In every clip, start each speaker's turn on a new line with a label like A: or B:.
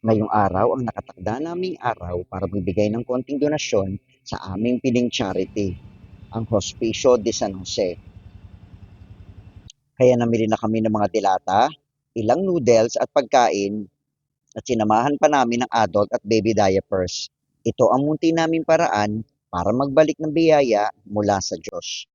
A: Ngayong araw ang nakatakda naming araw para magbigay ng konting donasyon sa aming piling charity, ang Hospicio de San Jose. Kaya namili na kami ng mga dilata, ilang noodles at pagkain at sinamahan pa namin ang adult at baby diapers. Ito ang munti naming paraan para magbalik ng biyaya mula sa Diyos.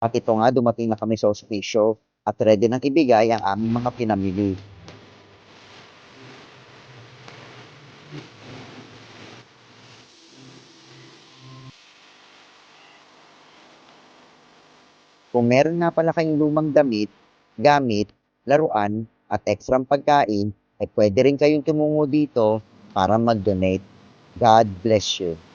A: At ito nga, dumating na kami sa ospiso at ready nang ibigay ang aming mga pinamili. Kung meron nga pala kayong lumang damit, gamit, laruan, at ekstrang pagkain, ay pwede rin kayong tumungo dito para mag-donate. God bless you.